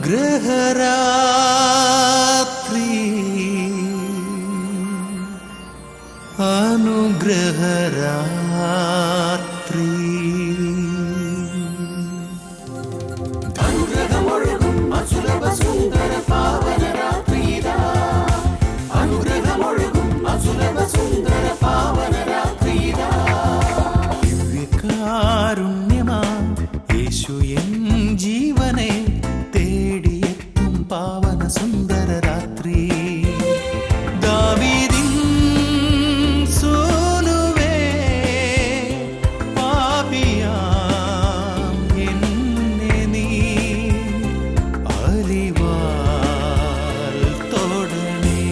അനുഗ്രഹരാത്രി അനുഗ്രഹരാത്രി അനുഗ്രഹമൊഴുകും അസുലഭ സുന്ദര പാവനരാത്രിയിതാ അനുഗ്രഹമൊഴുകും അസുലഭ സുന്ദര പാവനരാത്രിയിതാ ദിവ്യകാരുണ്യമാ യേശു എൻ ജീവനെ തേടിയെത്തും പാവന സുന്ദര രാത്രി ദാവീദിൻ സോനുവേ പാപിയാം എന്നെ നീ അലിവാൽ തൊടണേ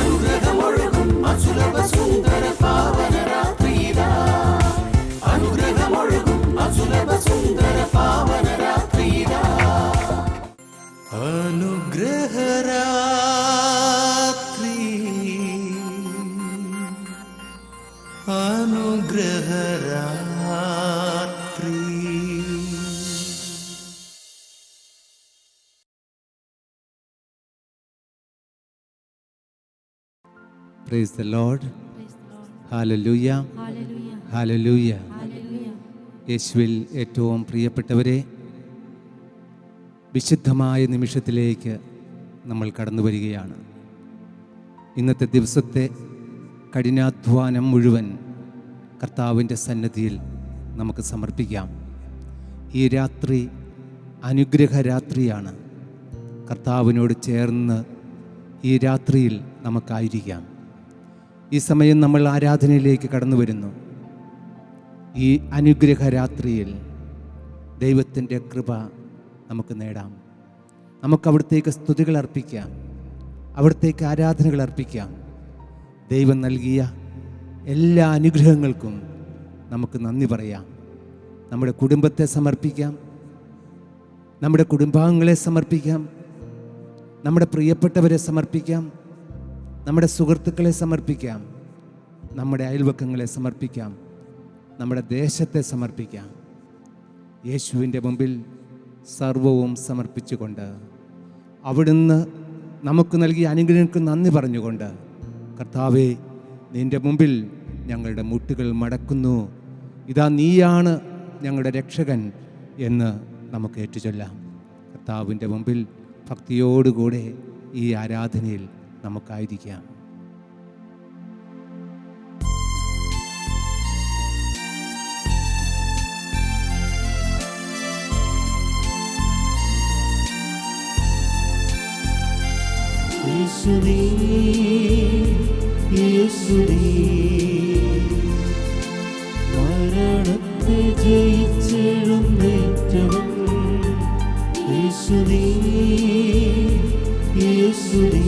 അനുഗ്രഹമൊഴുകും അസുലഭ സുന്ദര പാവന രാത്രിയിതാ അനുഗ്രഹമൊഴുകും അസുലഭ സുന്ദര പാവന രാത്രിയിതാ അനുഗ്രഹരാത്രി അനുഗ്രഹരാത്രി. Praise the Lord. Hallelujah. Hallelujah. യേശുവിൽ ഏറ്റവും പ്രിയപ്പെട്ടവരെ, വിശുദ്ധമായ നിമിഷത്തിലേക്ക് നമ്മൾ കടന്നു വരികയാണ്. ഇന്നത്തെ ദിവസത്തെ കഠിനാധ്വാനം മുഴുവൻ കർത്താവിൻ്റെ സന്നിധിയിൽ നമുക്ക് സമർപ്പിക്കാം. ഈ രാത്രി അനുഗ്രഹരാത്രിയാണ്. കർത്താവിനോട് ചേർന്ന് ഈ രാത്രിയിൽ നമുക്കായിരിക്കാം. ഈ സമയം നമ്മൾ ആരാധനയിലേക്ക് കടന്നു വരുന്നു. ഈ അനുഗ്രഹരാത്രിയിൽ ദൈവത്തിൻ്റെ കൃപ നമുക്ക് നേടാം. നമുക്ക് അവിടത്തേക്ക് സ്തുതികൾ അർപ്പിക്കാം, അവിടത്തേക്ക് ആരാധനകൾ അർപ്പിക്കാം. ദൈവം നൽകിയ എല്ലാ അനുഗ്രഹങ്ങൾക്കും നമുക്ക് നന്ദി പറയാം. നമ്മുടെ കുടുംബത്തെ സമർപ്പിക്കാം, നമ്മുടെ കുടുംബാംഗങ്ങളെ സമർപ്പിക്കാം, നമ്മുടെ പ്രിയപ്പെട്ടവരെ സമർപ്പിക്കാം, നമ്മുടെ സുഹൃത്തുക്കളെ സമർപ്പിക്കാം, നമ്മുടെ അയൽവക്കങ്ങളെ സമർപ്പിക്കാം, നമ്മുടെ ദേശത്തെ സമർപ്പിക്കാം. യേശുവിൻ്റെ മുമ്പിൽ സർവവും സമർപ്പിച്ചുകൊണ്ട്, അവിടുന്ന് നമുക്ക് നൽകിയ അനുഗ്രഹങ്ങൾക്ക് നന്ദി പറഞ്ഞുകൊണ്ട്, കർത്താവേ, നിൻ്റെ മുമ്പിൽ ഞങ്ങളുടെ മുട്ടുകൾ മടക്കുന്നു, ഇതാ നീയാണ് ഞങ്ങളുടെ രക്ഷകൻ എന്ന് നമുക്ക് ഏറ്റുചൊല്ലാം. കർത്താവിൻ്റെ മുമ്പിൽ ഭക്തിയോടുകൂടെ ഈ ആരാധനയിൽ നമുക്കായിരിക്കാം. യേശുവേ യേശുവേ മരണത്തെ ജയിച്ചെഴുന്നേറ്റവൻ യേശുവേ യേശുവേ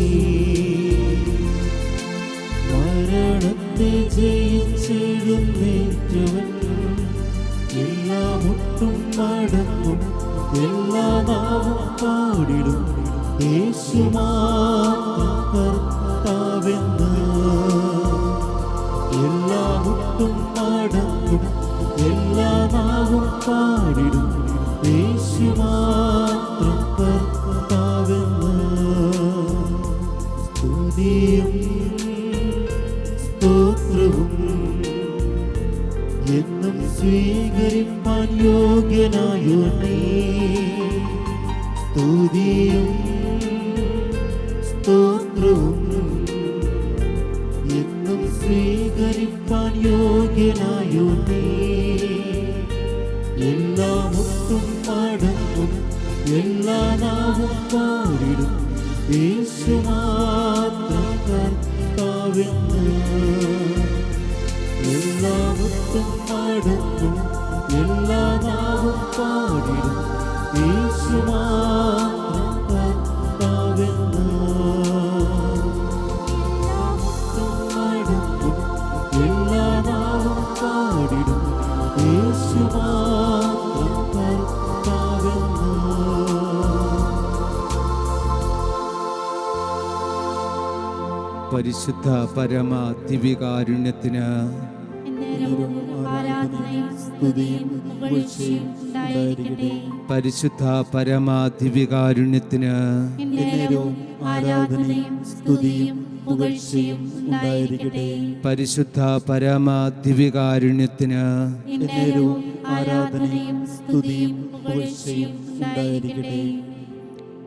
മരണത്തെ ജയിച്ചെഴുന്നേറ്റവൻ എല്ലാ മുട്ടും മടങ്ങും എല്ലാ നാവും പാടിടും യേശു മാത്രം കർത്താവെന്ന് എല്ലാ മുട്ടും മടങ്ങും എല്ലാ നാവും പാടിടും യേശു മാത്രം കർത്താവെന്ന് സ്തുതിയും സ്തോത്രവും എന്നും സ്വീകരിപ്പാൻ യോഗ്യനായോനേ സ്തുതിയും സ്തോത്രവും എന്നും സ്വീകരിപ്പാൻ യോഗ്യനായോനേ എല്ലാ മുട്ടും മടങ്ങും എല്ലാ നാവും പാടിടും യേശു മാത്രം കർത്താവെന്ന് എല്ലാ മുട്ടും മടങ്ങും എല്ലാ നാവും പാടിടും യേശു മാത്രം കർത്താവെന്ന് എല്ലാ നാവും പാടിടും യേശു മാത്രം കർത്താവെന്ന്. പരിശുദ്ധ പരമ ദിവ്യകാരുണ്യത്തിന് എന്നേരവും ആരാധനയും സ്തുതിയും പുകഴ്ചയും ഉണ്ടായിരിക്കട്ടെ. പരിശുദ്ധ പരമാധിവികാരുണ്യത്തിന് എന്നേരവും ആരാധനയും സ്തുതിയും പുകഴ്ചയും ഉണ്ടായിരിക്കട്ടെ. പരിശുദ്ധ പരമാധിവികാരുണ്യത്തിന് എന്നേരവും ആരാധനയും സ്തുതിയും പുകഴ്ചയും ഉണ്ടായിരിക്കട്ടെ.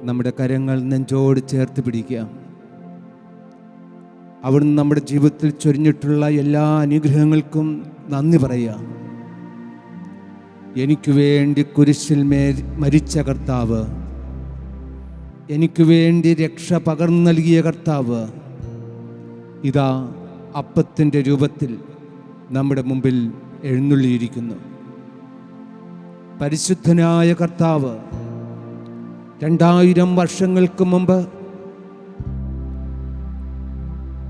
നമ്മുടെ കരങ്ങൾ നെഞ്ചോട് ചേർത്ത് പിടിക്കാം. അവിടുന്ന് നമ്മുടെ ജീവിതത്തിൽ ചൊരിഞ്ഞിട്ടുള്ള എല്ലാ അനുഗ്രഹങ്ങൾക്കും നന്ദി പറയാം. എനിക്ക് വേണ്ടി കുരിശിൽ മരിച്ച കർത്താവ്, എനിക്ക് വേണ്ടി രക്ഷ പകർന്നു നൽകിയ കർത്താവ് ഇതാ അപ്പത്തിൻ്റെ രൂപത്തിൽ നമ്മുടെ മുമ്പിൽ എഴുന്നള്ളിയിരിക്കുന്നു. പരിശുദ്ധനായ കർത്താവ് 2000 വർഷങ്ങൾക്ക് മുമ്പ്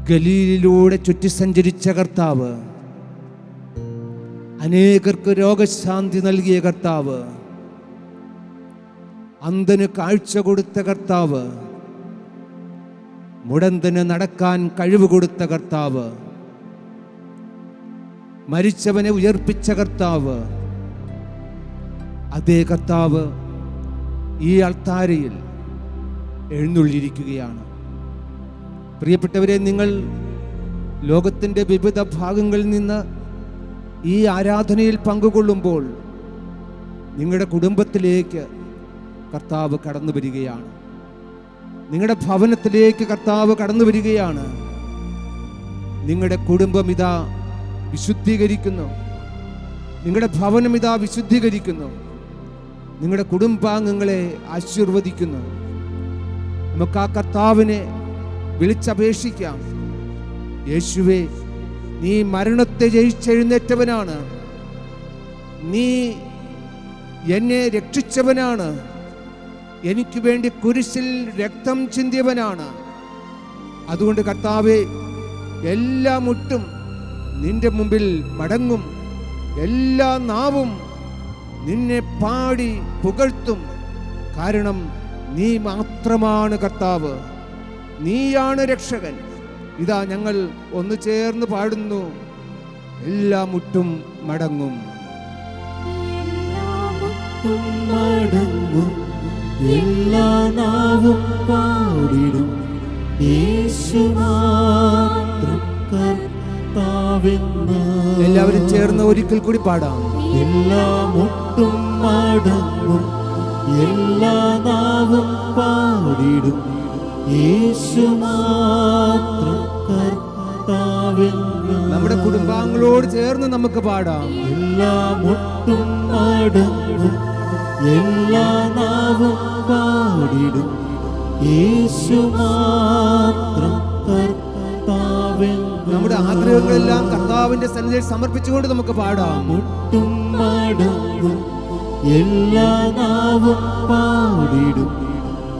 ഗലീലിലൂടെ ചുറ്റി സഞ്ചരിച്ച കർത്താവ്, അനേകർക്ക് രോഗശാന്തി നൽകിയ കർത്താവ്, അന്ധന് കാഴ്ച കൊടുത്ത കർത്താവ്, മുടന്തന് നടക്കാൻ കഴിവ് കൊടുത്ത കർത്താവ്, മരിച്ചവനെ ഉയർപ്പിച്ച കർത്താവ്, അതേ കർത്താവ് ഈ അൾത്താരയിൽ എഴുന്നള്ളിയിരിക്കുകയാണ്. പ്രിയപ്പെട്ടവരെ, നിങ്ങൾ ലോകത്തിൻ്റെ വിവിധ ഭാഗങ്ങളിൽ നിന്ന് ഈ ആരാധനയിൽ പങ്കുകൊള്ളുമ്പോൾ നിങ്ങളുടെ കുടുംബത്തിലേക്ക് കർത്താവ് കടന്നു വരികയാണ്. നിങ്ങളുടെ ഭവനത്തിലേക്ക് കർത്താവ് കടന്നു വരികയാണ്. നിങ്ങളുടെ കുടുംബം ഇതാ വിശുദ്ധീകരിക്കുന്നു. നിങ്ങളുടെ ഭവനം ഇതാ വിശുദ്ധീകരിക്കുന്നു. നിങ്ങളുടെ കുടുംബാംഗങ്ങളെ ആശീർവദിക്കുന്നു. നമുക്ക് ആ കർത്താവിനെ വിളിച്ചപേക്ഷിക്കാം. യേശുവേ, നീ മരണത്തെ ജയിച്ചെഴുന്നേറ്റവനാണ്. നീ എന്നെ രക്ഷിച്ചവനാണ്. എനിക്ക് വേണ്ടി കുരിശിൽ രക്തം ചിന്തിയവനാണ്. അതുകൊണ്ട് കർത്താവേ, എല്ലാ മുട്ടും നിന്റെ മുമ്പിൽ മടങ്ങും. എല്ലാ നാവും നിന്നെ പാടി പുകഴ്ത്തും. കാരണം നീ മാത്രമാണ് കർത്താവ്, നീയാണ് രക്ഷകൻ. ഇതാ ഞങ്ങൾ ഒന്ന് ചേർന്ന് പാടുന്നു. എല്ലാ മുട്ടും മടങ്ങും, മടങ്ങും, എല്ലാ നാവും പാടിടും. യേശു മാത്രം കർത്താവെന്ന്. എല്ലാവരും ചേർന്ന് ഒരിക്കൽ കൂടി പാടാം. എല്ലാ മുട്ടും മടങ്ങും, എല്ലാ നാവും പാടിടും. യേശു മാത്രം കർത്താവെന്ന്. നമ്മുടെ കുടുംബാംഗങ്ങളോട് ചേർന്ന് നമുക്ക് പാടാം. എല്ലാ മുട്ടും മടങ്ങും, എല്ലാ നാവും പാടിടും. യേശു മാത്രം കർത്താവെന്ന്. നമ്മുടെ ആഗ്രഹങ്ങളെല്ലാം കർത്താവിന്റെ സന്നിധിയിൽ സമർപ്പിച്ചുകൊണ്ട് നമുക്ക് പാടാം. മുട്ടും മടങ്ങും, എല്ലാ നാവും പാടിടും.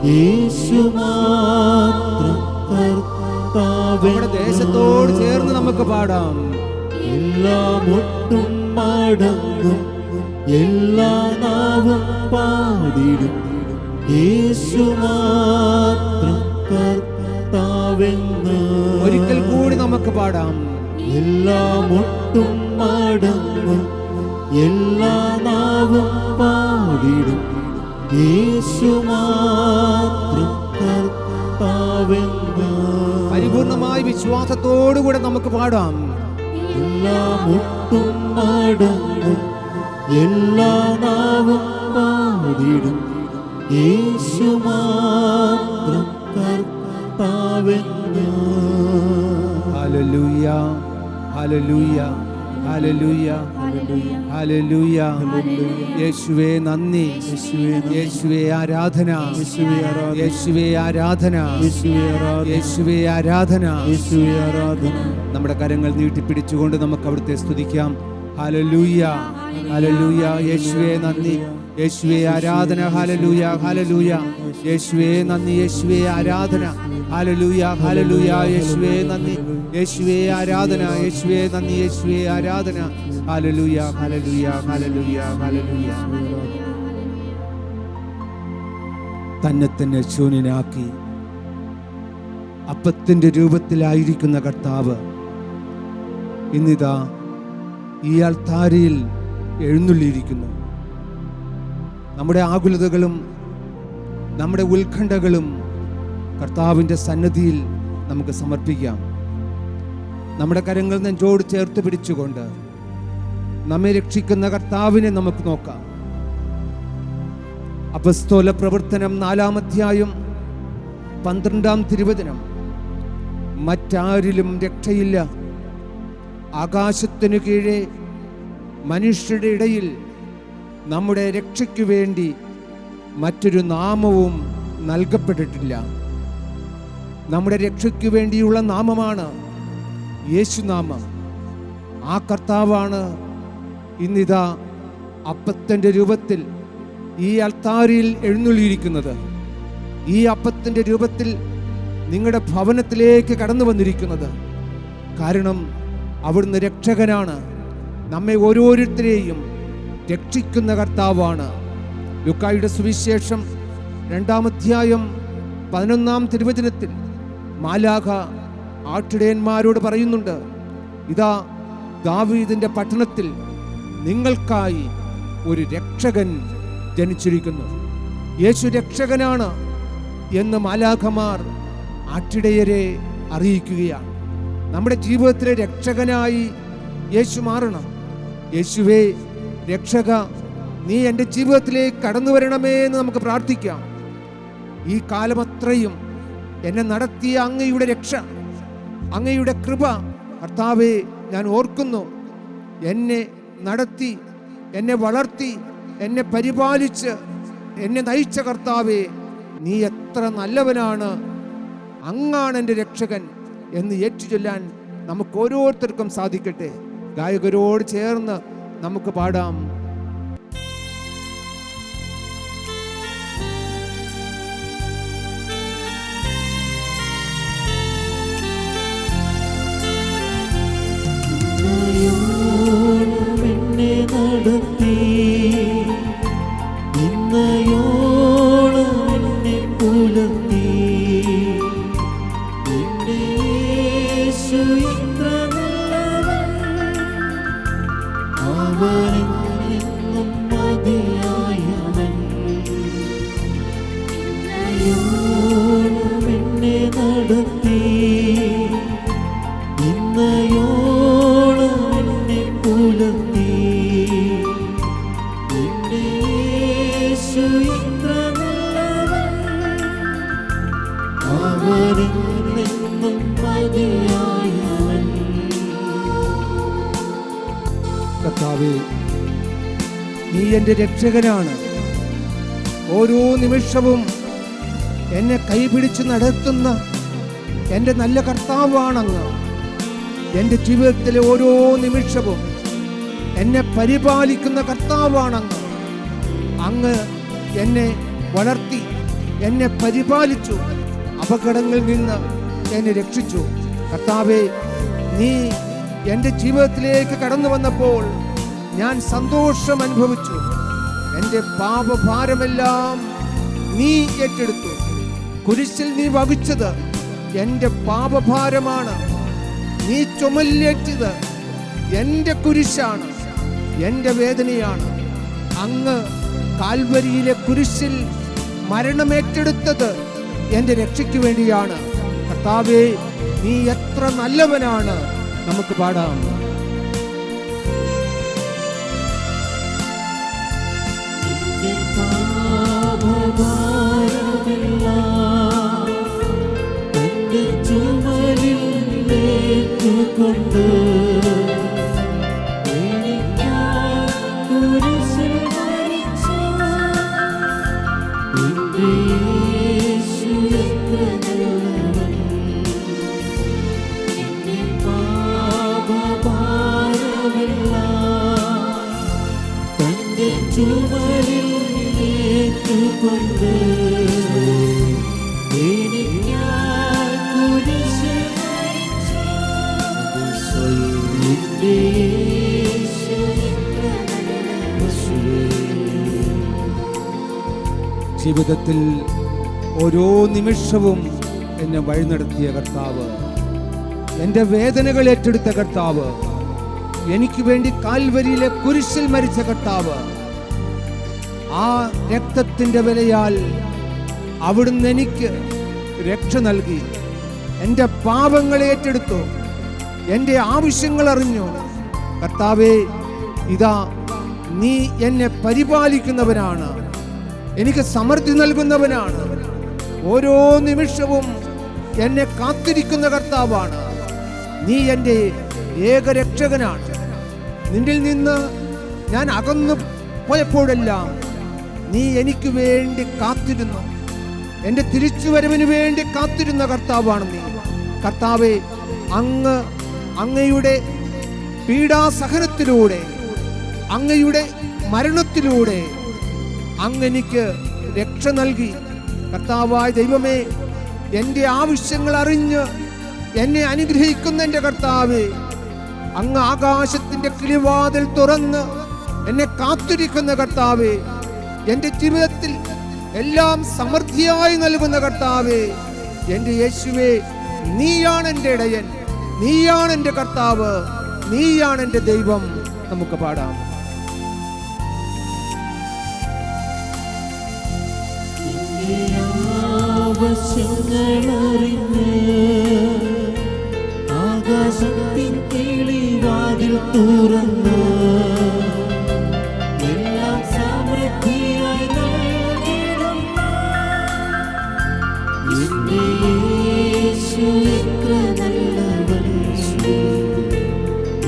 യേശു മാത്രം കർത്താവെന്ന്. നമ്മുടെ ദേശത്തോട് ചേർന്ന് നമുക്ക് പാടാം. എല്ലാ മുട്ടും മടങ്ങും, എല്ലാ നാവും പാടിടും. യേശു മാത്രം കർത്താവെന്ന്. ഒരിക്കൽ കൂടി നമുക്ക് പാടാം. എല്ലാ മുട്ടും മടങ്ങും, എല്ലാ നാവും പാടിടും. യേശു മാത്രം കർത്താവെന്ന്. പരിപൂർണമായ വിശ്വാസത്തോടുകൂടെ നമുക്ക് പാടാം. എല്ലാ മുട്ടും മടങ്ങും, എല്ലാ നാവും പാടിടും. യേശു മാത്രം കർത്താവെന്ന്. ഹല്ലേലൂയ, ഹല്ലേലൂയ, ഹല്ലേലൂയ, ഹല്ലേലൂയ. യേശുവേ നന്ദി, യേശുവേ ആരാധന, യേശുവേ ആരാധന, യേശുവേ ആരാധന. നമ്മുടെ കരങ്ങൾ നീട്ടിപ്പിടിച്ചുകൊണ്ട് നമുക്ക് അവിടുത്തെ സ്തുതിക്കാം. ഹല്ലേലൂയ, ഹല്ലേലൂയ. യേശുവേ നന്ദി, യേശുവേ ആരാധന. ഹല്ലേലൂയ, ഹല്ലേലൂയ. യേശുവേ നന്ദി, യേശുവേ ആരാധന. ഹല്ലേലൂയ, ഹല്ലേലൂയ. യേശുവേ നന്ദി, യേശുവേ ആരാധന. യേശുവേ നന്ദി, യേശുവേ ആരാധന. ഹല്ലേലൂയ, ഹല്ലേലൂയ, ഹല്ലേലൂയ, ഹല്ലേലൂയ. തന്നെ ശൂന്യനാക്കി അപ്പത്തിൻ്റെ രൂപത്തിലായിരിക്കുന്ന കർത്താവ് ഇന്നിതാ ഈ അൾത്താരയിൽ എഴുന്നള്ളിയിരിക്കുന്നു. നമ്മുടെ ആകുലതകളും നമ്മുടെ ഉത്കണ്ഠകളും കർത്താവിൻ്റെ സന്നിധിയിൽ നമുക്ക് സമർപ്പിക്കാം. നമ്മുടെ കരങ്ങൾ നെഞ്ചോട് ചേർത്ത് പിടിച്ചുകൊണ്ട് നമ്മെ രക്ഷിക്കുന്ന കർത്താവിനെ നമുക്ക് നോക്കാം. അപ്പസ്തോല പ്രവർത്തനം 4-ാം അധ്യായം 12-ാം തിരുവചനം. മറ്റാരിലും രക്ഷയില്ല, ആകാശത്തിനു കീഴെ മനുഷ്യരുടെ ഇടയിൽ നമ്മുടെ രക്ഷയ്ക്കു വേണ്ടി മറ്റൊരു നാമവും നൽകപ്പെട്ടിട്ടില്ല. നമ്മുടെ രക്ഷയ്ക്കു വേണ്ടിയുള്ള നാമമാണ് യേശുനാമം. ആ കർത്താവാണ് ഇന്നിതാ അപ്പത്തിൻ്റെ രൂപത്തിൽ ഈ അൾത്താരയിൽ എഴുന്നള്ളിയിരിക്കുന്നത്. ഈ അപ്പത്തിൻ്റെ രൂപത്തിൽ നിങ്ങളുടെ ഭവനത്തിലേക്ക് കടന്നു വന്നിരിക്കുന്നത്. കാരണം അവിടുന്ന് രക്ഷകനാണ്, നമ്മെ ഓരോരുത്തരെയും രക്ഷിക്കുന്ന കർത്താവാണ്. ലൂക്കായുടെ സുവിശേഷം 2-ാം അധ്യായം 11-ാം തിരുവചനത്തിൽ മാലാഖ ആട്ടിടയന്മാരോട് പറയുന്നുണ്ട്, ഇതാ ദാവീദിന്റെ പട്ടണത്തിൽ നിങ്ങൾക്കായി ഒരു രക്ഷകൻ ജനിച്ചിരിക്കുന്നു. യേശു രക്ഷകനാണ് എന്ന് മാലാഖമാർ ആട്ടിടയരെ അറിയിക്കുകയാണ്. നമ്മുടെ ജീവിതത്തിലെ രക്ഷകനായി യേശു മാറണം. യേശുവേ രക്ഷക, നീ എൻ്റെ ജീവിതത്തിലേക്ക് കടന്നു വരണമേ എന്ന് നമുക്ക് പ്രാർത്ഥിക്കാം. ഈ കാലമത്രയും എന്നെ നടത്തിയ അങ്ങയുടെ രക്ഷ, അങ്ങയുടെ കൃപ കർത്താവേ ഞാൻ ഓർക്കുന്നു. എന്നെ നടത്തി, എന്നെ വളർത്തി, എന്നെ പരിപാലിച്ച് എന്നെ നയിച്ച കർത്താവേ, നീ എത്ര നല്ലവനാണ്, അങ്ങാണ് എൻ്റെ രക്ഷകൻ എന്ന് ഏറ്റുചൊല്ലാൻ നമുക്ക് ഓരോരുത്തർക്കും സാധിക്കട്ടെ. ഗായകരോട് ചേർന്ന് നമുക്ക് പാടാം. എന്നെ നടത്തി, ഇന്നയോളം എന്നെ പുലർത്തി, എന്റെ യേശു എത്ര നല്ലവൻ, അവൻ എന്നും മതിയായവൻ. ഇന്നയോളം എന്നെ നടത്തി, ഇന്നയോളം എന്നെ പുലർത്തി, എന്റെ യേശു എത്ര നല്ലവൻ, അവൻ എന്നും മതിയായവൻ. കർത്താവേ, നീ എൻ്റെ രക്ഷകനാണ്. ഓരോ നിമിഷവും എന്നെ കൈപിടിച്ച് നടത്തുന്ന എൻ്റെ നല്ല കർത്താവാണങ്ങ്. എൻ്റെ ജീവിതത്തിലെ ഓരോ നിമിഷവും എന്നെ പരിപാലിക്കുന്ന കർത്താവാണങ്ങ്. അങ്ങ് എന്നെ വളർത്തി, എന്നെ പരിപാലിച്ചു, അപകടങ്ങളിൽ നിന്ന് എന്നെ രക്ഷിച്ചു. കർത്താവേ, നീ എൻ്റെ ജീവിതത്തിലേക്ക് കടന്നു വന്നപ്പോൾ ഞാൻ സന്തോഷം അനുഭവിച്ചു. എൻ്റെ പാപഭാരമെല്ലാം നീ ഏറ്റെടുത്തു. കുരിശിൽ നീ വഹിച്ചത് എൻ്റെ പാപഭാരമാണ്. നീ ചുമലിലേറ്റത് എൻ്റെ കുരിശാണ്, എൻ്റെ വേദനയാണ്. അങ്ങ് കാൽവരിയിലെ കുരിശിൽ മരണമേറ്റെടുത്തത് എൻ്റെ രക്ഷയ്ക്ക് വേണ്ടിയാണ്. കർത്താവേ, നീ എത്ര നല്ലവനാണ്. നമുക്ക് പാടാം. എന്റെ പാപഭാരമെല്ലാം തന്റെ ചുമലിൽ ഏറ്റുകൊണ്ട്, എനിക്കായി കുരിശിൽ മരിച്ച എന്റെ യേശു എത്ര നല്ലവൻ. എന്റെ പാപഭാരമെല്ലാം തന്റെ ചുമലിൽ ഏറ്റുകൊണ്ട്, എനിക്കായി കുരിശിൽ മരിച്ച എന്റെ യേശു എത്ര നല്ലവൻ. ജീവിതത്തിൽ ഓരോ നിമിഷവും എന്നെ വഴി നടത്തിയ കർത്താവ്, എൻ്റെ വേദനകൾ ഏറ്റെടുത്ത കർത്താവ്, എനിക്ക് വേണ്ടി കാൽവരിയിലെ കുരിശിൽ മരിച്ച കർത്താവ്, ആ രക്തത്തിന്റെ വിലയാൽ അവിടുന്ന് എനിക്ക് രക്ഷ നൽകി. എൻ്റെ പാപങ്ങളെ ഏറ്റെടുത്തു, എൻ്റെ ആവശ്യങ്ങൾ അറിഞ്ഞു. കർത്താവേ, ഇതാ നീ എന്നെ പരിപാലിക്കുന്നവനാണ്, എനിക്ക് സമൃദ്ധി നൽകുന്നവനാണ്, ഓരോ നിമിഷവും എന്നെ കാത്തിരിക്കുന്ന കർത്താവാണ്. നീ എൻ്റെ ഏകരക്ഷകനാണ്. നിന്നിൽ നിന്ന് ഞാൻ അകന്നു പോയപ്പോഴെല്ലാം നീ എനിക്ക് വേണ്ടി കാത്തിരുന്നു. എൻ്റെ തിരിച്ചുവരവിന് വേണ്ടി കാത്തിരുന്ന കർത്താവാണ് നീ. കർത്താവേ, അങ്ങയുടെ പീഡാസഹനത്തിലൂടെ, അങ്ങയുടെ മരണത്തിലൂടെ അങ്ങെനിക്ക് രക്ഷ നൽകി. കർത്താവായ ദൈവമേ, എൻ്റെ ആവശ്യങ്ങൾ അറിഞ്ഞ് എന്നെ അനുഗ്രഹിക്കുന്ന എൻ്റെ കർത്താവേ, അങ്ങ് ആകാശത്തിൻ്റെ കിളിവാതിൽ തുറന്ന് എന്നെ കാത്തിരിക്കുന്ന കർത്താവേ, എൻ്റെ ജീവിതത്തിൽ എല്ലാം സമൃദ്ധിയായി നൽകുന്ന കർത്താവേ, എൻ്റെ യേശുവേ, നീയാണ് എൻ്റെ ഇടയൻ, നീയാണ് എൻ്റെ കർത്താവ്, നീയാണ് എൻ്റെ ദൈവം. നമുക്ക് പാടാം. ആകാശത്തിൻ കിളിവാതിൽ തുറന്ന് എല്ലാം സമൃദ്ധിയായി നൽകിടുന്ന എന്റെ യേശു എത്ര നല്ലവൻ.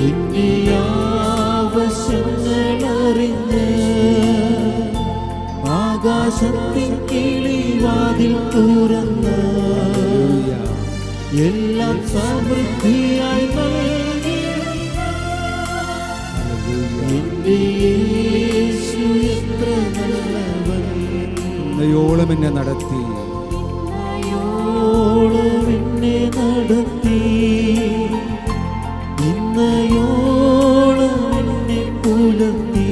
എന്റെ ആവശ്യങ്ങൾ അറിഞ്ഞ് ആകാശത്തിൻ കിളിവാതിൽ തുറന്ന് എല്ലാം സമൃദ്ധിയായി നൽകിടുന്ന എന്റെ യേശു എത്ര നല്ലവൻ. ഇന്നയോളം എന്നെ നടത്തി, ഇന്നയോളം എന്നെ നടത്തി, ഇന്നയോളം എന്നെ പുലർത്തി.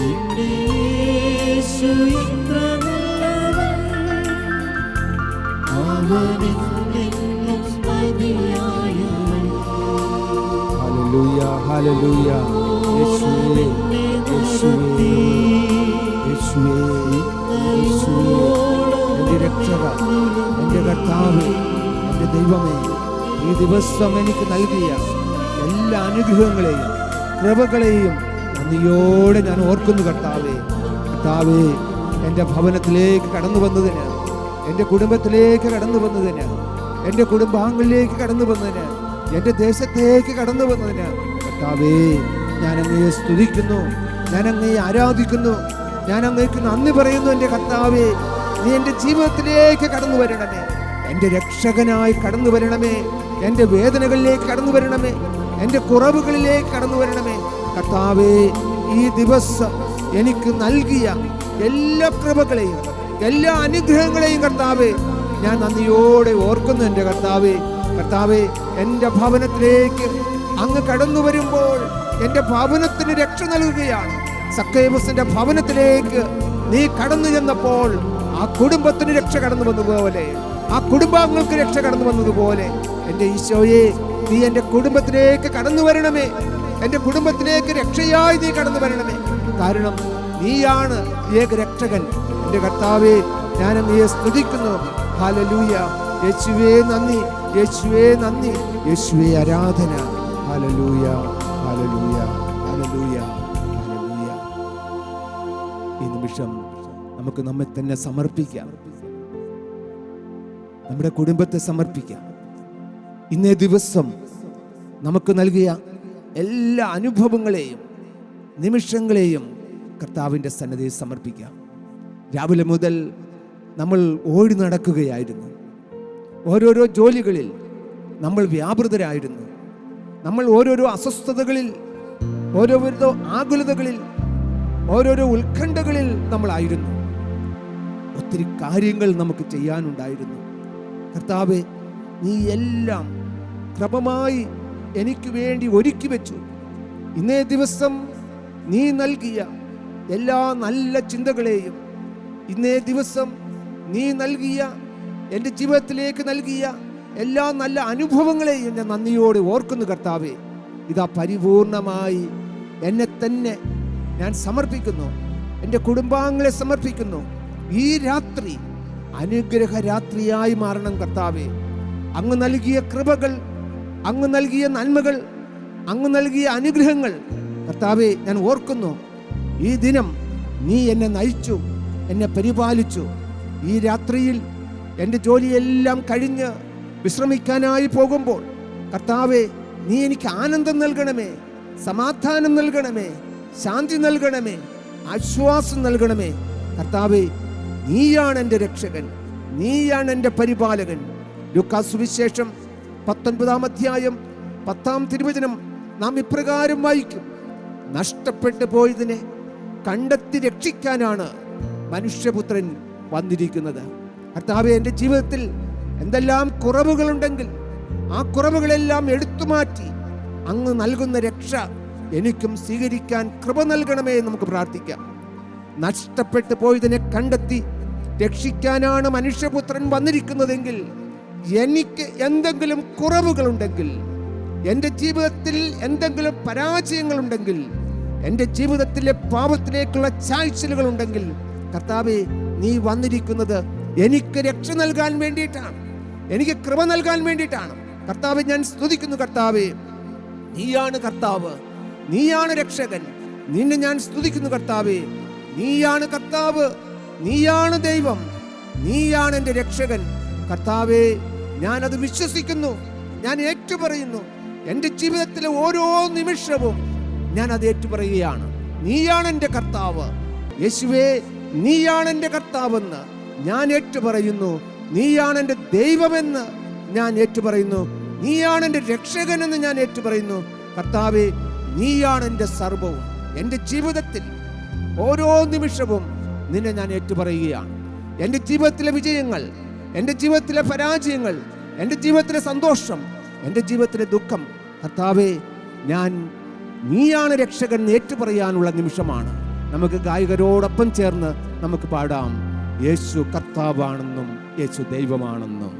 എന്റെ യേശു എത്ര നല്ലവൻ. അവനെന്നെന്നും മതിയായവൻ. ഹല്ലേലൂയ, ഹല്ലേലൂയ. യേശുവേ, യേശുവേ, യേശുവേ, യേശുവേ, എൻ്റെ രക്ഷക, എൻ്റെ കർത്താവ്, എൻ്റെ ദൈവമേ, ഈ ദിവസം എനിക്ക് നൽകിയ എല്ലാ അനുഗ്രഹങ്ങളെയും കൃപകളെയും നന്ദിയോടെ ഞാൻ ഓർക്കുന്നു കർത്താവേ. കർത്താവേ, എൻ്റെ ഭവനത്തിലേക്ക് കടന്നു വന്നതിന്, എൻ്റെ കുടുംബത്തിലേക്ക് കടന്നു വന്നതിന്, എൻ്റെ കുടുംബാംഗങ്ങളിലേക്ക് കടന്നു വന്നതിന്, എൻ്റെ ദേശത്തേക്ക് കടന്നു വന്നതിന് കർത്താവേ, ഞാൻ അങ്ങയെ സ്തുതിക്കുന്നു, ഞാൻ അങ്ങയെ ആരാധിക്കുന്നു, ഞാൻ അങ്ങേക്ക് നന്ദി പറയുന്നു. എൻ്റെ കർത്താവേ, നീ എൻ്റെ ജീവിതത്തിലേക്ക് കടന്നു വരണമേ, എൻ്റെ രക്ഷകനായി കടന്നു വരണമേ, എൻ്റെ വേദനകളിലേക്ക് കടന്നു വരണമേ, എൻ്റെ കുറവുകളിലേക്ക് കടന്നു വരണമേ. കർത്താവേ, ഈ ദിവസം എനിക്ക് നൽകിയ എല്ലാ കൃപകളെയും എല്ലാ അനുഗ്രഹങ്ങളെയും കർത്താവേ, ഞാൻ നന്ദിയോടെ ഓർക്കുന്നു. എൻ്റെ കർത്താവേ, കർത്താവേ, എൻ്റെ ഭവനത്തിലേക്ക് അങ്ങ് കടന്നു വരുമ്പോൾ എൻ്റെ ഭവനത്തിന് രക്ഷ നൽകുകയാണ്. സക്കൈവസിന്റെ ഭവനത്തിലേക്ക് നീ കടന്നു ചെന്നപ്പോൾ ആ കുടുംബത്തിന് രക്ഷ കടന്നു വന്നതുപോലെ, ആ കുടുംബാംഗങ്ങൾക്ക് രക്ഷ കടന്നു വന്നതുപോലെ എൻ്റെ ഈശോയെ, നീ എൻ്റെ കുടുംബത്തിലേക്ക് കടന്നു വരണമേ, എൻ്റെ കുടുംബത്തിലേക്ക് രക്ഷയായി നീ കടന്നു വരണമേ. കാരണം നീയാണ് ഏക രക്ഷകൻ. എൻ്റെ കർത്താവേ, ഞാൻ നീയെ സ്തുതിക്കുന്നു. ഹല്ലേലൂയ. യേശുവേ നന്ദി, യേശുവേ നന്ദി, യേശുവേ ആരാധന. ഹല്ലേലൂയ, ഹല്ലേലൂയ, ഹല്ലേലൂയ, ഹല്ലേലൂയ. ഈ നിമിഷം നമുക്ക് നമ്മെ തന്നെ സമർപ്പിക്കാം, നമ്മുടെ കുടുംബത്തെ സമർപ്പിക്കാം. ഇന്നേ ദിവസം നമുക്ക് നൽകിയ എല്ലാ അനുഭവങ്ങളെയും നിമിഷങ്ങളെയും കർത്താവിൻ്റെ സന്നിധിയിൽ സമർപ്പിക്കാം. രാവിലെ മുതൽ നമ്മൾ ഓടി നടക്കുകയായിരുന്നു, ഓരോരോ ജോലികളിൽ നമ്മൾ വ്യാപൃതരായിരുന്നു, നമ്മൾ ഓരോരോ അസ്വസ്ഥതകളിൽ, ഓരോരോ ആകുലതകളിൽ, ഓരോരോ ഉത്കണ്ഠകളിൽ നമ്മളായിരുന്നു. ഒത്തിരി കാര്യങ്ങൾ നമുക്ക് ചെയ്യാനുണ്ടായിരുന്നു. കർത്താവേ, നീ എല്ലാം ക്രമമായി എനിക്ക് വേണ്ടി ഒരുക്കി വെച്ചു. ഇന്നേ ദിവസം നീ നൽകിയ എല്ലാ നല്ല ചിന്തകളെയും, ഇന്നേ ദിവസം നീ നൽകിയ എൻ്റെ ജീവിതത്തിലേക്ക് നൽകിയ എല്ലാ നല്ല അനുഭവങ്ങളെയും ഞാൻ നന്ദിയോടെ ഓർക്കുന്നു കർത്താവേ. ഇതാ പരിപൂർണമായി എന്നെ തന്നെ ഞാൻ സമർപ്പിക്കുന്നു, എൻ്റെ കുടുംബാംഗങ്ങളെ സമർപ്പിക്കുന്നു. ഈ രാത്രി അനുഗ്രഹ രാത്രിയായി മാറണം കർത്താവേ. അങ്ങ് നൽകിയ കൃപകൾ, അങ്ങ് നൽകിയ നന്മകൾ, അങ്ങ് നൽകിയ അനുഗ്രഹങ്ങൾ കർത്താവേ ഞാൻ ഓർക്കുന്നു. ഈ ദിനം നീ എന്നെ നയിച്ചു, എന്നെ പരിപാലിച്ചു. ഈ രാത്രിയിൽ എൻ്റെ ജോലിയെല്ലാം കഴിഞ്ഞ് വിശ്രമിക്കാനായി പോകുമ്പോൾ കർത്താവേ നീ എനിക്ക് ആനന്ദം നൽകണമേ, സമാധാനം നൽകണമേ, ശാന്തി നൽകണമേ, ആശ്വാസം നൽകണമേ. കർത്താവേ നീയാണ് എൻ്റെ രക്ഷകൻ, നീയാണ് എൻ്റെ പരിപാലകൻ. ലൂക്കാസ് സുവിശേഷം 19-ാം അധ്യായം 10-ാം തിരുവചനം നാം ഇപ്രകാരം വായിക്കും: നഷ്ടപ്പെട്ടു പോയതിനെ കണ്ടെത്തി രക്ഷിക്കാനാണ് മനുഷ്യപുത്രൻ വന്നിരിക്കുന്നത്. കർത്താവേ, എൻ്റെ ജീവിതത്തിൽ എന്തെല്ലാം കുറവുകളുണ്ടെങ്കിൽ ആ കുറവുകളെല്ലാം എടുത്തുമാറ്റി അങ്ങ് നൽകുന്ന രക്ഷ എനിക്കും സ്വീകരിക്കാൻ കൃപ നൽകണമേ എന്ന് നമുക്ക് പ്രാർത്ഥിക്കാം. നഷ്ടപ്പെട്ടു പോയതിനെ കണ്ടെത്തി രക്ഷിക്കാനാണ് മനുഷ്യപുത്രൻ വന്നിരിക്കുന്നതെങ്കിൽ എനിക്ക് എന്തെങ്കിലും കുറവുകളുണ്ടെങ്കിൽ, എൻ്റെ ജീവിതത്തിൽ എന്തെങ്കിലും പരാജയങ്ങളുണ്ടെങ്കിൽ, എൻ്റെ ജീവിതത്തിലെ പാപത്തിലേക്കുള്ള ചായ്ച്ചലുകൾ ഉണ്ടെങ്കിൽ കർത്താവേ നീ വന്നിരിക്കുന്നത് എനിക്ക് രക്ഷ നൽകാൻ വേണ്ടിയിട്ടാണ്, എനിക്ക് കൃപ നൽകാൻ വേണ്ടിയിട്ടാണ്. കർത്താവെ ഞാൻ സ്തുതിക്കുന്നു. കർത്താവേ നീയാണ് കർത്താവ്, നീയാണ് രക്ഷകൻ, നിന്നെ ഞാൻ സ്തുതിക്കുന്നു. കർത്താവേ നീയാണ് കർത്താവ്, നീയാണ് ദൈവം, നീയാണ് എൻ്റെ രക്ഷകൻ. കർത്താവേ ഞാനത് വിശ്വസിക്കുന്നു, ഞാൻ ഏറ്റുപറയുന്നു. എൻ്റെ ജീവിതത്തിലെ ഓരോ നിമിഷവും ഞാൻ അത് ഏറ്റുപറയുകയാണ്. നീയാണ് എൻ്റെ കർത്താവ് യേശുവേ, നീയാണ് എൻ്റെ കർത്താവെന്ന് ഞാൻ ഏറ്റുപറയുന്നു. നീയാണ് എൻ്റെ ദൈവമെന്ന് ഞാൻ ഏറ്റുപറയുന്നു. നീയാണ് എൻ്റെ രക്ഷകനെന്ന് ഞാൻ ഏറ്റുപറയുന്നു. കർത്താവേ നീയാണ് എൻ്റെ സർവ്വവും. എൻ്റെ ജീവിതത്തിൽ ഓരോ നിമിഷവും നിന്നെ ഞാൻ ഏറ്റുപറയുകയാണ്. എൻ്റെ ജീവിതത്തിലെ വിജയങ്ങൾ, എൻ്റെ ജീവിതത്തിലെ പരാജയങ്ങൾ, എൻ്റെ ജീവിതത്തിലെ സന്തോഷം, എൻ്റെ ജീവിതത്തിലെ ദുഃഖം, കർത്താവേ ഞാൻ നീയാണ് രക്ഷകൻ ഏറ്റുപറയാനുള്ള നിമിഷമാണ്. നമുക്ക് ഗായകരോടൊപ്പം ചേർന്ന് നമുക്ക് പാടാം: യേശു കർത്താവാണെന്നും യേശു ദൈവമാണെന്നും.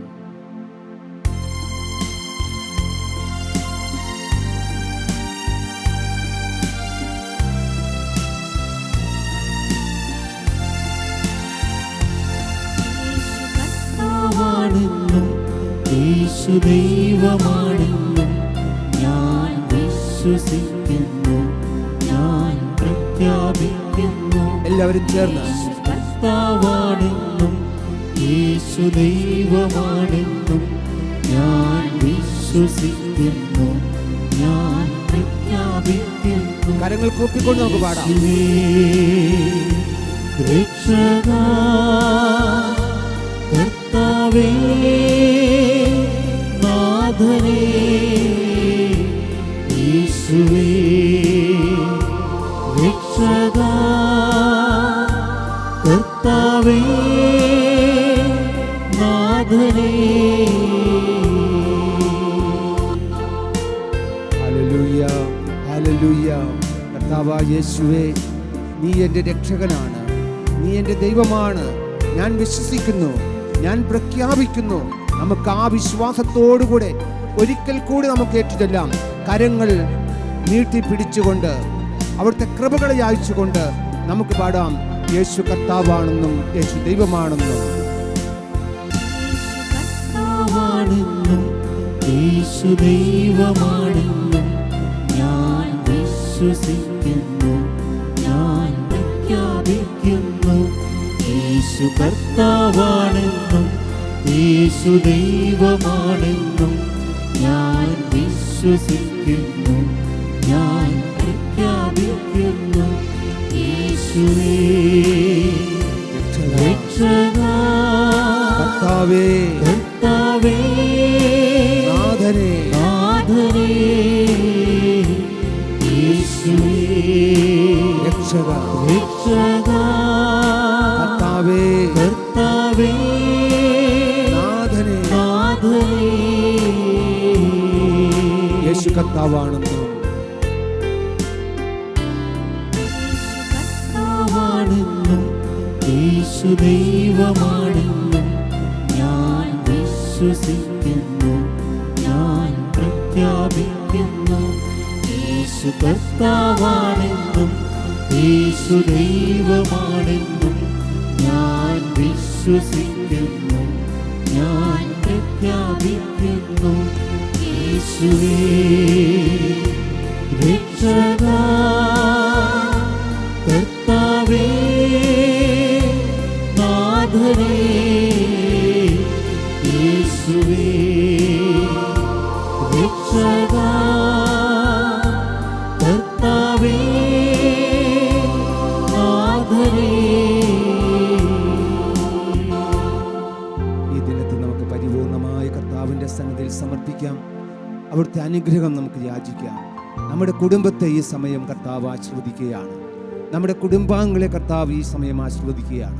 യേശു ദൈവമാണെന്നും ഞാൻ വിശ്വസിക്കുന്നു, ഞാൻ പ്രഖ്യാപിക്കുന്നു. എല്ലാവരും ചേർന്ന് കർത്താവാണെന്നും യേശു ദൈവമാണെന്നും ഞാൻ വിശ്വസിക്കുന്നു, ഞാൻ പ്രഖ്യാപിക്കുന്നു. കരങ്ങൾ കൂപ്പിക്കൊണ്ട് നമുക്ക് പാടാം: രക്ഷകാ കർത്താവേ നാഥനേ യേശുവേ, രക്ഷകാ കർത്താവേ നാഥനേ. Hallelujah, hallelujah. കർത്താവായ യേശുവേ, നീ എൻ്റെ രക്ഷകനാണ്, നീ എൻ്റെ ദൈവമാണ്. ഞാൻ വിശ്വസിക്കുന്നു, ഞാൻ പ്രഖ്യാപിക്കുന്നു. നമുക്ക് ആ വിശ്വാസത്തോടുകൂടെ ഒരിക്കൽ കൂടി നമുക്ക് ഏറ്റുചൊല്ലാം. കരങ്ങൾ നീട്ടിപ്പിടിച്ചുകൊണ്ട് അവിടുത്തെ കൃപകളെ യാചിച്ചുകൊണ്ട് നമുക്ക് പാടാം: യേശു കർത്താവാണെന്നും യേശു ദൈവമാണെന്നും. യേശു ദൈവമാണെന്നും ഞാൻ വിശ്വസിക്കുന്നു, ഞാൻ പ്രഖ്യാപിക്കുന്നു. യേശു കർത്താവാണെന്നും യേശു ദൈവമാണെന്നും ഞാൻ വിശ്വസിക്കുന്നു, ഞാൻ പ്രഖ്യാപിക്കുന്നു. യേശുവേ രക്ഷകാ കർത്താവേ, കർത്താവേ നാഥനേ, നാഥനേ യേശുവേ രക്ഷകാ, രക്ഷകാ കർത്താവേ, കർത്താവേ നാഥനേ, നാഥനേ. യേശു കർത്താവാണെന്നും കർത്താവാണെന്നും യേശു ദൈവമാണെന്നും ഞാൻ വിശ്വസിക്കുന്നു, ഞാൻ പ്രഖ്യാപിക്കുന്നു. യേശു കർത്താവാണെന്നും യേശു ദൈവമാണെന്നും ഞാൻ വിശ്വസിക്കുന്നു, ഞാൻ പ്രഖ്യാപിക്കുന്നു. യേശുവേ രക്ഷകാ, കർത്താവേ നാഥനേ, യേശുവേ രക്ഷകാ, കർത്താവേ നാഥനേ. ഈ ദിനത്തിൽ നമുക്ക് പരിപൂർണമായ കർത്താവിൻ്റെ സന്നിധിയിൽ സമർപ്പിക്കാം. അവിടുത്തെ അനുഗ്രഹം നമുക്ക് യാചിക്കാം. നമ്മുടെ കുടുംബത്തെ ഈ സമയം കർത്താവ് ആശീർവദിക്കുകയാണ്. നമ്മുടെ കുടുംബാംഗങ്ങളെ കർത്താവ് ഈ സമയം ആശീർവദിക്കുകയാണ്.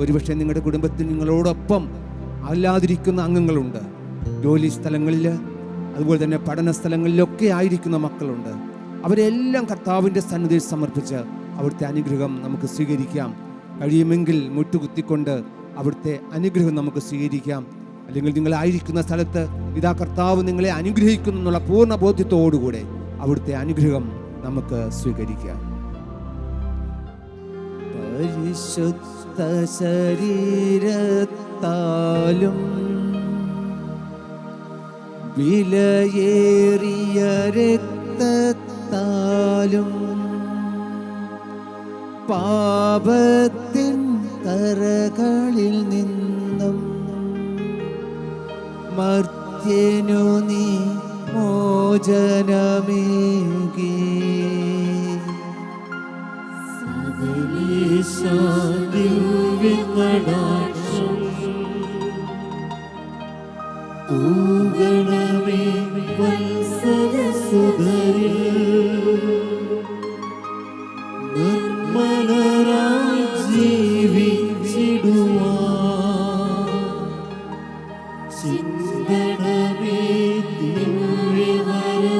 ഒരുപക്ഷെ നിങ്ങളുടെ കുടുംബത്തിൽ നിങ്ങളോടൊപ്പം അല്ലാതിരിക്കുന്ന അംഗങ്ങളുണ്ട്. ജോലി സ്ഥലങ്ങളിൽ, അതുപോലെ തന്നെ പഠന സ്ഥലങ്ങളിലൊക്കെ ആയിരിക്കുന്ന മക്കളുണ്ട്. അവരെല്ലാം കർത്താവിൻ്റെ സന്നിധിയിൽ സമർപ്പിച്ച് അവിടുത്തെ അനുഗ്രഹം നമുക്ക് സ്വീകരിക്കാം. കഴിയുമെങ്കിൽ മുട്ടുകുത്തിക്കൊണ്ട് അവിടുത്തെ അനുഗ്രഹം നമുക്ക് സ്വീകരിക്കാം. അല്ലെങ്കിൽ നിങ്ങളായിരിക്കുന്ന സ്ഥലത്ത് ഇതാ കർത്താവ് നിങ്ങളെ അനുഗ്രഹിക്കുന്നു എന്നുള്ള പൂർണ്ണ ബോധ്യത്തോടുകൂടെ അവിടുത്തെ അനുഗ്രഹം നമുക്ക് സ്വീകരിക്കാം. പരിശുദ്ധ ശരീരത്താലും വിലയേറിയ രക്തത്താലും പാപത്തിൻ കറകളിൽ നിന്നും മർത്യനു നീ മോചനമേകി. സകലേശാ ദിവ്യകടാക്ഷം തൂകണമേ വത്സലസുധരിൽ, നിർമ്മലരായി ജീവിച്ചിടുവാൻ ചിന്തണമേ ദിവ്യവരങ്ങൾ.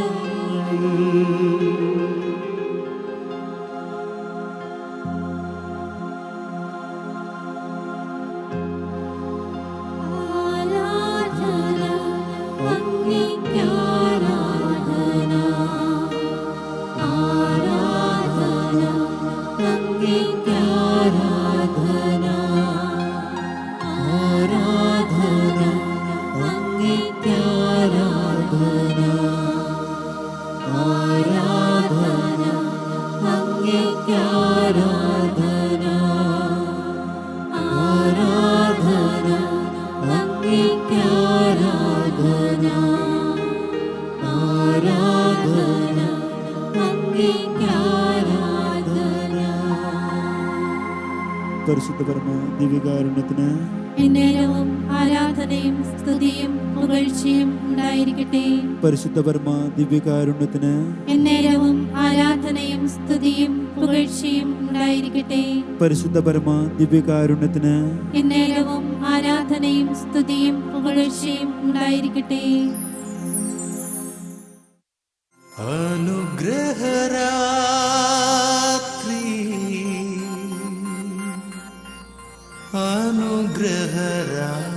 പരിശുദ്ധ പരമ ദിവ്യകാരുണ്യത്തിന് എന്നേരവും ആരാധനയും സ്തുതിയും പുകഴ്ചയും ഉണ്ടായിരിക്കട്ടെ. പരിശുദ്ധ പരമ ദിവ്യകാരുണ്യത്തിന് എന്നേരവും ആരാധനയും സ്തുതിയും പുകഴ്ചയും ഉണ്ടായിരിക്കട്ടെ. പരിശുദ്ധ പരമ ദിവ്യകാരുണ്യത്തിന് എന്നേരവും ആരാധനയും സ്തുതിയും പുകഴ്ചയും ഉണ്ടായിരിക്കട്ടെ. അനുഗ്രഹരാത്രി അനുഗ്രഹരാത്രി